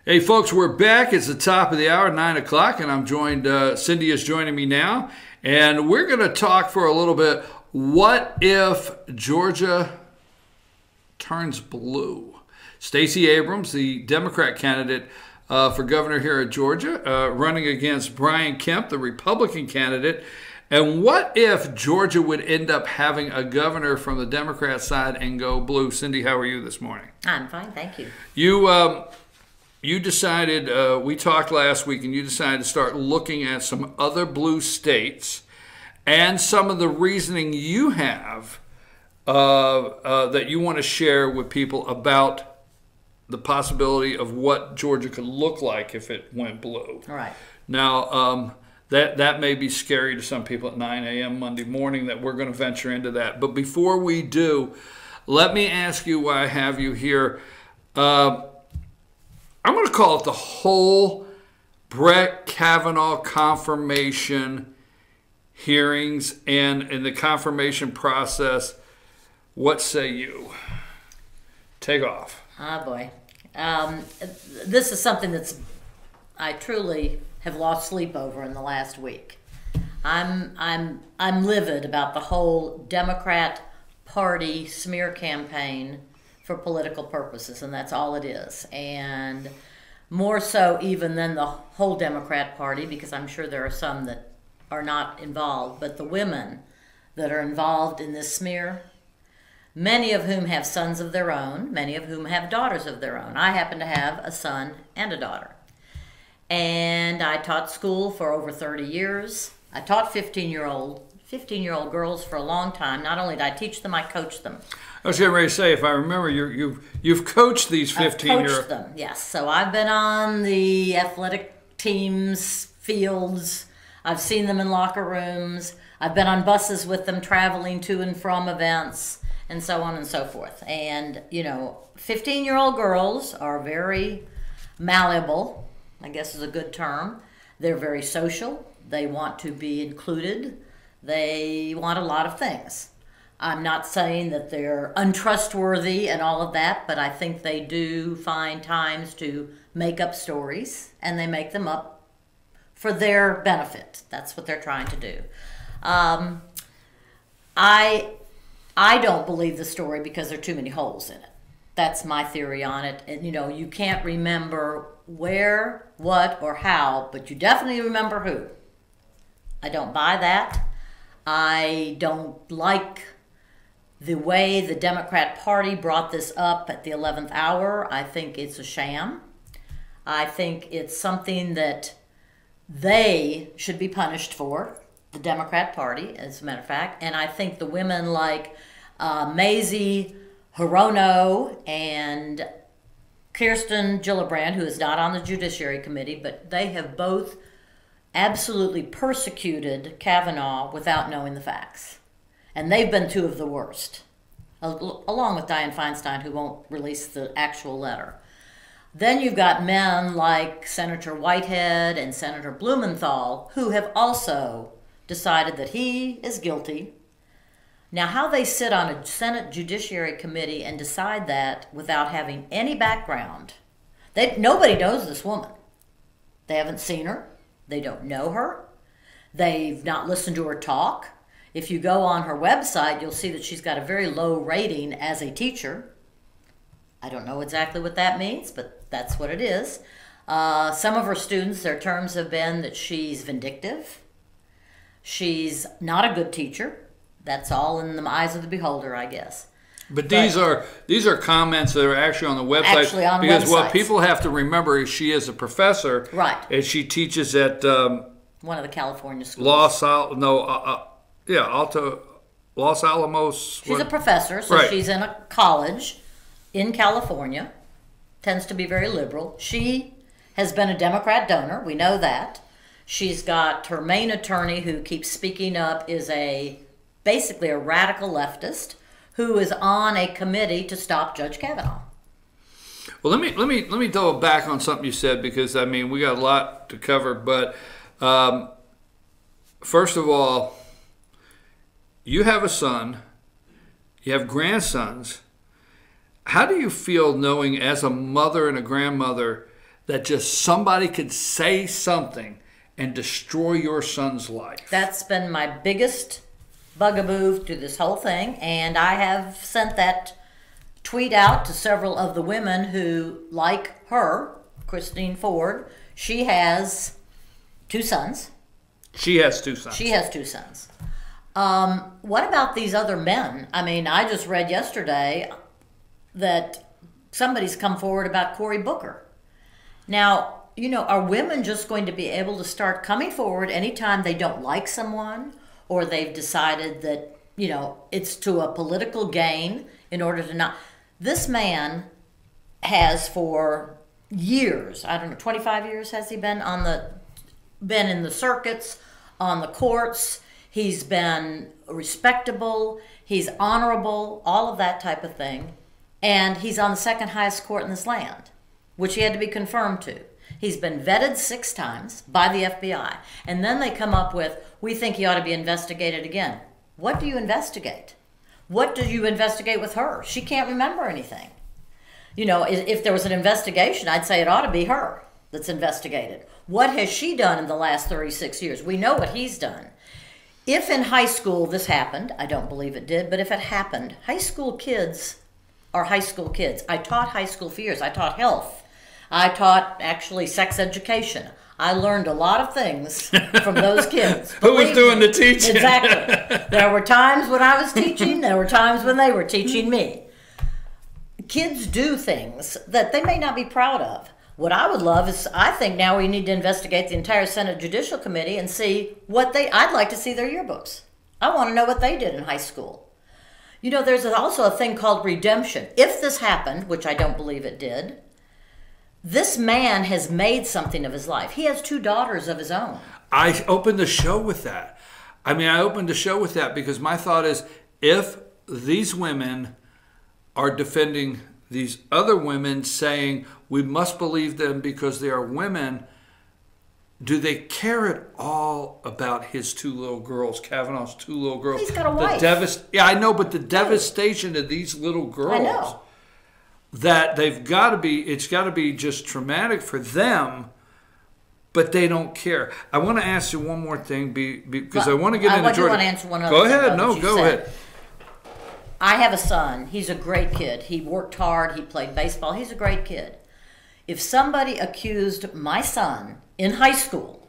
Hey, folks, we're back. It's the top of the hour, 9 o'clock, and I'm joined, Cindy is joining me now, and we're going to talk for a little bit, what if Georgia turns blue? Stacey Abrams, the Democrat candidate for governor here at Georgia, running against Brian Kemp, the Republican candidate. And what if Georgia would end up having a governor from the Democrat side and go blue? Cindy, how are you this morning? I'm fine, thank you. You decided, we talked last week, and you decided to start looking at some other blue states and some of the reasoning you have that you want to share with people about the possibility of what Georgia could look like if it went blue. All right. Now, that may be scary to some people at 9 a.m. Monday morning that we're going to venture into that. But before we do, let me ask you why I have you here. I'm going to call it the whole Brett Kavanaugh confirmation hearings and in the confirmation process. What say you? Take off. Oh boy. This is something I truly have lost sleep over in the last week. I'm livid about the whole Democrat Party smear campaign for political purposes, and that's all it is. And more so even than the whole Democrat Party, because I'm sure there are some that are not involved, but the women that are involved in this smear, many of whom have sons of their own, many of whom have daughters of their own. I happen to have a son and a daughter. And I taught school for over 30 years. I taught 15-year-old girls for a long time. Not only did I teach them, I coached them. I was getting ready to say, if I remember, you've coached these 15-year-olds. I've coached them, yes. So I've been on the athletic teams, fields. I've seen them in locker rooms. I've been on buses with them traveling to and from events and so on and so forth. And, 15-year-old girls are very malleable, I guess is a good term. They're very social. They want to be included. They want a lot of things. I'm not saying that they're untrustworthy and all of that, but I think they do find times to make up stories, and they make them up for their benefit. That's what they're trying to do. I don't believe the story because there are too many holes in it. That's my theory on it. And, you can't remember where, what, or how, but you definitely remember who. I don't buy that. I don't like the way the Democrat Party brought this up at the 11th hour. I think it's a sham. I think it's something that they should be punished for, the Democrat Party, as a matter of fact. And I think the women like Mazie Hirono and Kirsten Gillibrand, who is not on the Judiciary Committee, but they have both absolutely persecuted Kavanaugh without knowing the facts. And they've been two of the worst, along with Dianne Feinstein, who won't release the actual letter. Then you've got men like Senator Whitehead and Senator Blumenthal, who have also decided that he is guilty. Now, how they sit on a Senate Judiciary Committee and decide that without having any background, nobody knows this woman. They haven't seen her. They don't know her. They've not listened to her talk. If you go on her website, you'll see that she's got a very low rating as a teacher. I don't know exactly what that means, but that's what it is. Some of her students, their terms have been that she's vindictive. She's not a good teacher. That's all in the eyes of the beholder, I guess. But these are comments that are actually on the website. Actually on because websites. What people have to remember is she is a professor. Right. And she teaches at one of the California schools. Los Alamos. She's a professor, so right. She's in a college in California. Tends to be very liberal. She has been a Democrat donor. We know that. She's got her main attorney, who keeps speaking up, is basically a radical leftist who is on a committee to stop Judge Kavanaugh. Well, let me double back on something you said, because we got a lot to cover. But first of all, you have a son, you have grandsons. How do you feel knowing, as a mother and a grandmother, that just somebody could say something and destroy your son's life? That's been my biggest bugaboo to this whole thing, and I have sent that tweet out to several of the women who, like her, Christine Ford, she has 2 sons. She has 2 sons. She has 2 sons. What about these other men? I mean, I just read yesterday that somebody's come forward about Cory Booker. Now, you know, are women just going to be able to start coming forward anytime they don't like someone, or they've decided that, you know, it's to a political gain in order to not... This man has for years, I don't know, 25 years has he been been in the circuits, on the courts. He's been respectable, he's honorable, all of that type of thing. And he's on the 2nd highest court in this land, which he had to be confirmed to. He's been vetted 6 times by the FBI. And then they come up with, we think he ought to be investigated again. What do you investigate? What do you investigate with her? She can't remember anything. You know, if there was an investigation, I'd say it ought to be her that's investigated. What has she done in the last 36 years? We know what he's done. If in high school this happened, I don't believe it did, but if it happened, high school kids are high school kids. I taught high school for years. I taught health. I taught, actually, sex education. I learned a lot of things from those kids. Who was doing the teaching? Exactly. There were times when I was teaching. There were times when they were teaching me. Kids do things that they may not be proud of. What I would love is, I think now we need to investigate the entire Senate Judicial Committee and see what I'd like to see their yearbooks. I want to know what they did in high school. You know, there's also a thing called redemption. If this happened, which I don't believe it did, this man has made something of his life. He has 2 daughters of his own. I opened the show with that. I mean, I opened the show with that because my thought is, if these women are defending these other women, saying we must believe them because they are women, do they care at all about his 2 little girls, Kavanaugh's 2 little girls? He's got a wife. Yeah, I know, but the devastation of these little girls. I know. That it's got to be just traumatic for them, but they don't care. I want to ask you one more thing because I want to get into Jordan. I want to answer one other thing. Go ahead. No, go ahead. I have a son. He's a great kid. He worked hard. He played baseball. He's a great kid. If somebody accused my son in high school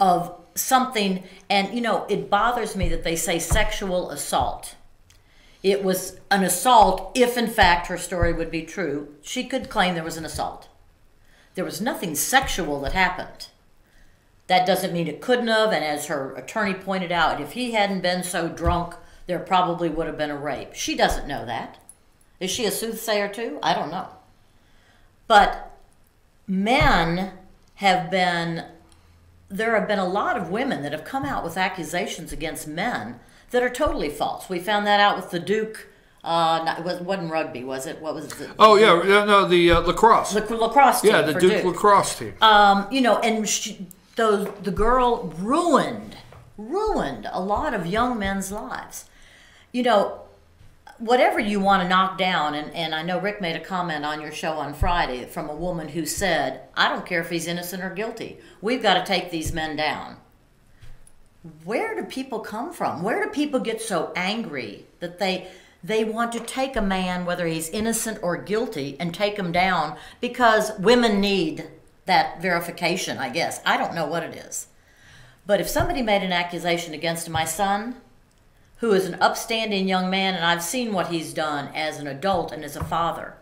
of something, and, you know, it bothers me that they say sexual assault. It was an assault if, in fact, her story would be true. She could claim there was an assault. There was nothing sexual that happened. That doesn't mean it couldn't have, and as her attorney pointed out, if he hadn't been so drunk, there probably would have been a rape. She doesn't know that. Is she a soothsayer too? I don't know. But men have been, there have been a lot of women that have come out with accusations against men that are totally false. We found that out with the Duke, it wasn't rugby, was it? What was it? Oh, yeah, no, the lacrosse. The lacrosse team. Yeah, the Duke lacrosse team. You know, and the girl ruined a lot of young men's lives. You know, whatever you want to knock down, and I know Rick made a comment on your show on Friday from a woman who said, I don't care if he's innocent or guilty. We've got to take these men down. Where do people come from? Where do people get so angry that they want to take a man, whether he's innocent or guilty, and take him down because women need that verification, I guess. I don't know what it is. But if somebody made an accusation against my son, who is an upstanding young man, and I've seen what he's done as an adult and as a father,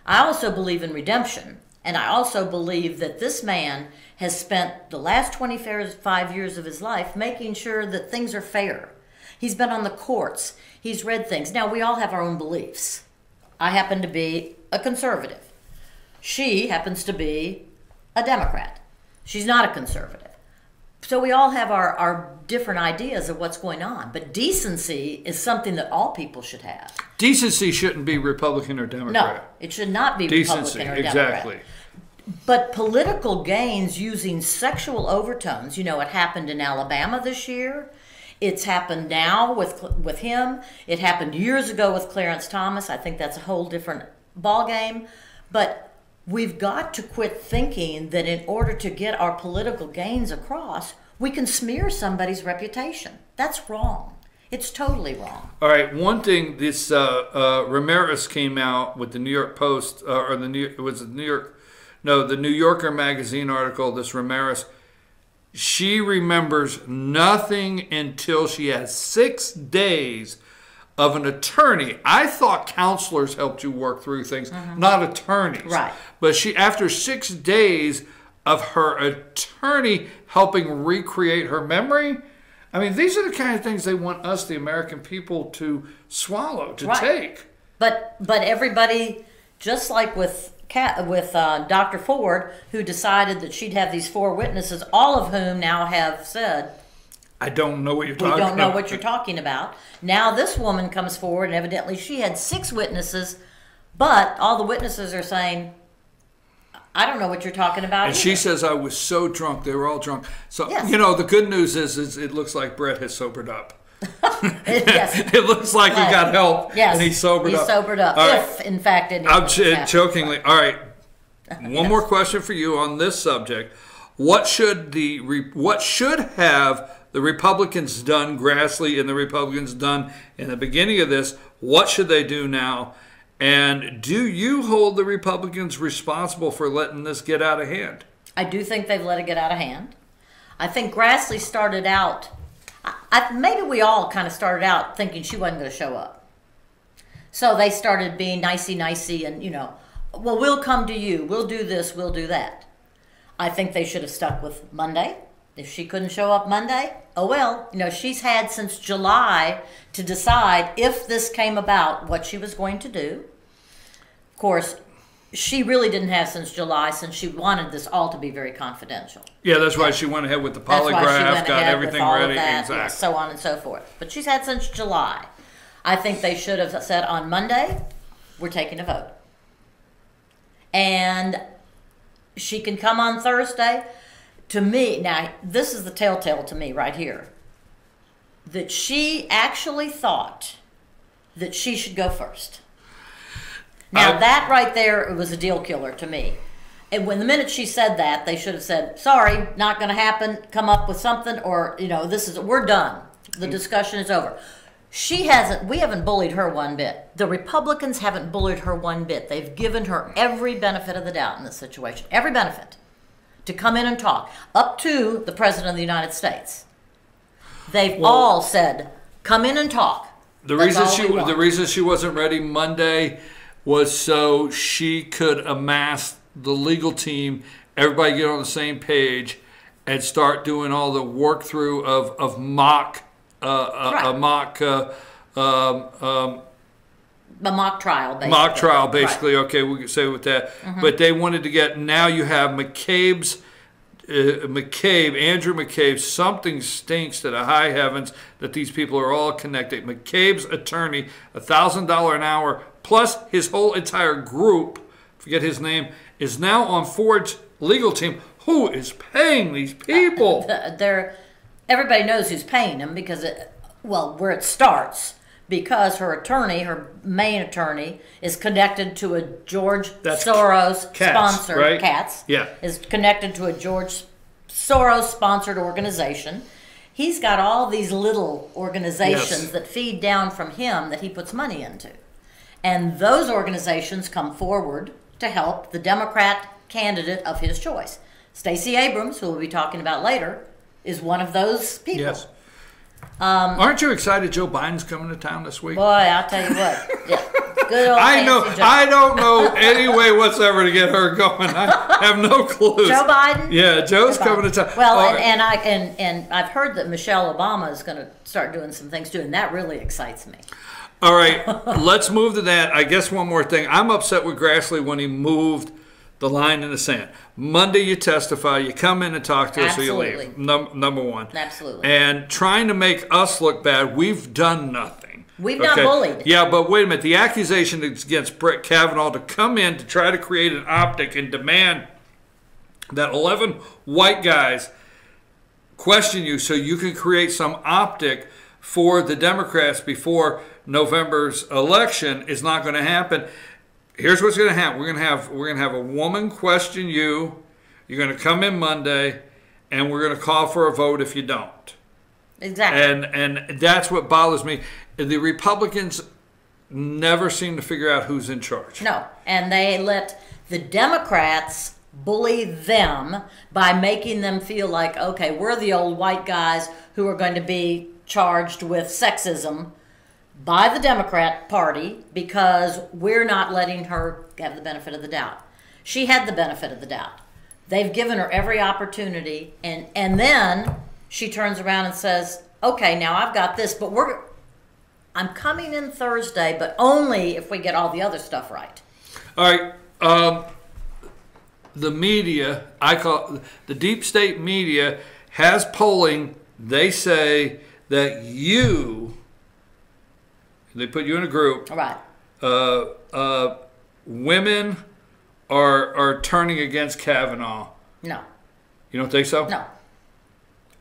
I also believe in redemption. And I also believe that this man has spent the last 25 years of his life making sure that things are fair. He's been on the courts. He's read things. Now, we all have our own beliefs. I happen to be a conservative. She happens to be a Democrat. She's not a conservative. So we all have our different ideas of what's going on. But decency is something that all people should have. Decency shouldn't be Republican or Democrat. No, it should not be Decency, Republican or Democrat. Exactly. But political gains using sexual overtones, you know, it happened in Alabama this year. It's happened now with him. It happened years ago with Clarence Thomas. I think that's a whole different ballgame. But we've got to quit thinking that in order to get our political gains across, we can smear somebody's reputation. That's wrong. It's totally wrong. All right, one thing, this Ramirez came out with the New York Post, or the New Yorker magazine article, this Ramirez. She remembers nothing until she has 6 days of an attorney. I thought counselors helped you work through things, not attorneys. Right. But she, after 6 days of her attorney helping recreate her memory, I mean, these are the kind of things they want us, the American people, to swallow, to take. But everybody, just like with Dr. Ford, who decided that she'd have these 4 witnesses, all of whom now have said, I don't know what you're talking about. We don't know what you're talking about. Now this woman comes forward, and evidently she had 6 witnesses, but all the witnesses are saying, I don't know what you're talking about. And either. she says, I was so drunk. They were all drunk. So, yes. The good news is it looks like Brett has sobered up. Yes. It looks like he got help, yes. and he sobered up. He sobered up, all if, right. in fact, anything I'm happened. jokingly. All right. One Yes. more question for you on this subject. What should have the Republicans done, Grassley and the Republicans done in the beginning of this? What should they do now? And do you hold the Republicans responsible for letting this get out of hand? I do think they've let it get out of hand. I think Grassley started out, maybe we all kind of started out thinking she wasn't going to show up. So they started being nicey and, well, we'll come to you. We'll do this. We'll do that. I think they should have stuck with Monday. If she couldn't show up Monday, oh well. She's had since July to decide if this came about what she was going to do. Of course, she really didn't have since July, since she wanted this all to be very confidential. Yeah, that's why she went ahead with the polygraph, got everything ready, exactly. So on and so forth. But she's had since July. I think they should have said on Monday, we're taking a vote. And she can come on Thursday. To me, now, this is the telltale to me right here, that she actually thought that she should go first. Now, that right there, it was a deal killer to me. And when the minute she said that, they should have said, sorry, not going to happen, come up with something, or, we're done. The discussion is over. We haven't bullied her one bit. The Republicans haven't bullied her one bit. They've given her every benefit of the doubt in this situation. Every benefit. To come in and talk. Up to the President of the United States. They've all said, come in and talk. The reason she wasn't ready Monday was so she could amass the legal team, everybody get on the same page, and start doing all the work through of mock a mock trial, basically. Mock trial, basically. Right. Okay, we can say with that. But they wanted to get, now you have Andrew McCabe, something stinks to the high heavens that these people are all connected. McCabe's attorney, $1,000 an hour, plus his whole entire group, forget his name, is now on Ford's legal team. Who is paying these people? Everybody knows who's paying them because, where it starts, because her attorney, her main attorney, is connected to a George Soros sponsored, right? Katz, yeah, is connected to a George Soros sponsored organization. He's got all these little organizations that feed down from him that he puts money into. And those organizations come forward to help the Democrat candidate of his choice. Stacey Abrams, who we'll be talking about later, is one of those people. Yes. Aren't you excited Joe Biden's coming to town this week? Boy, I'll tell you what. Yeah. Good old I don't know any way whatsoever to get her going. I have no clue. Joe Biden? Yeah, Joe's coming to town. Well, and I've heard that Michelle Obama is going to start doing some things too, and that really excites me. All right, let's move to that. I guess one more thing. I'm upset with Grassley when he moved the line in the sand. Monday you testify, you come in and talk to us, or you leave. Number one. Absolutely. And trying to make us look bad, we've done nothing. We've not bullied. Yeah, but wait a minute. The accusation is against Brett Kavanaugh to come in to try to create an optic and demand that 11 white guys question you so you can create some optic for the Democrats before November's election is not going to happen. here's what's going to happen. We're going to have a woman question you. You're going to come in Monday, and we're going to call for a vote if you don't. Exactly. And that's what bothers me. The Republicans never seem to figure out who's in charge. No, and they let the Democrats bully them by making them feel like, okay, we're the old white guys who are going to be charged with sexism by the Democrat Party because we're not letting her have the benefit of the doubt. She had the benefit of the doubt. They've given her every opportunity, and then she turns around and says, okay, now I've got this, but I'm coming in Thursday, but only if we get all the other stuff right. All right. The media, the deep state media, has polling. They say that they put you in a group. All right. Women are turning against Kavanaugh. No. You don't think so? No.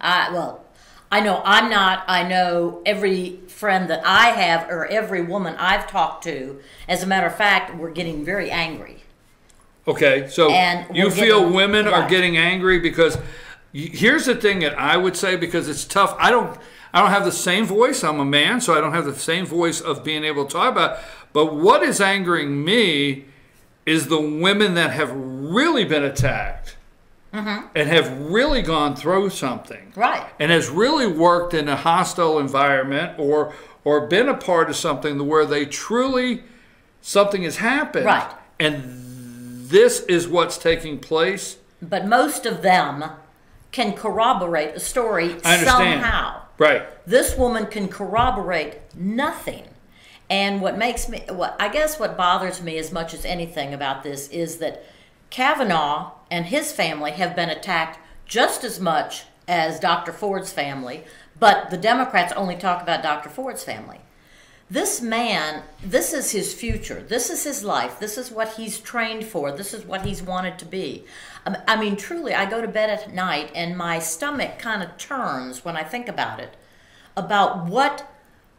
Well, I know I'm not. I know every friend that I have or every woman I've talked to, as a matter of fact, we're getting very angry. Okay, so you feel women are right. getting angry because here's the thing that I would say, because it's tough. I don't have the same voice. I'm a man, so I don't have the same voice of being able to talk about it. But what is angering me is the women that have really been attacked and have really gone through something. Right. And has really worked in a hostile environment or been a part of something where they truly, something has happened. Right. And this is what's taking place. But most of them can corroborate a story somehow. Right. This woman can corroborate nothing. And what bothers me as much as anything about this is that Kavanaugh and his family have been attacked just as much as Dr. Ford's family, but the Democrats only talk about Dr. Ford's family. This man, this is his future. This is his life. This is what he's trained for. This is what he's wanted to be. I mean, truly, I go to bed at night and my stomach kind of turns when I think about it, about what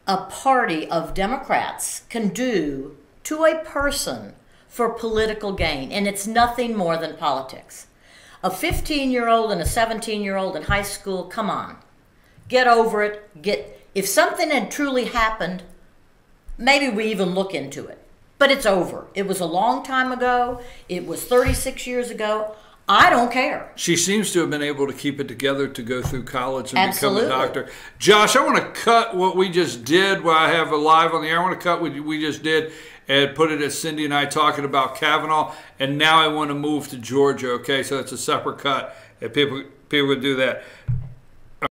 a party of Democrats can do to a person for political gain. And it's nothing more than politics. A 15-year-old and a 17-year-old in high school, come on. Get over it. If something had truly happened, maybe we even look into it. But it's over. It was a long time ago. It was 36 years ago. I don't care. She seems to have been able to keep it together to go through college and Absolutely. become a doctor. Josh, I want to cut what we just did while I have it live on the air. I want to cut what we just did and put it as Cindy and I talking about Kavanaugh. And now I want to move to Georgia, okay? So it's a separate cut. If people would do that.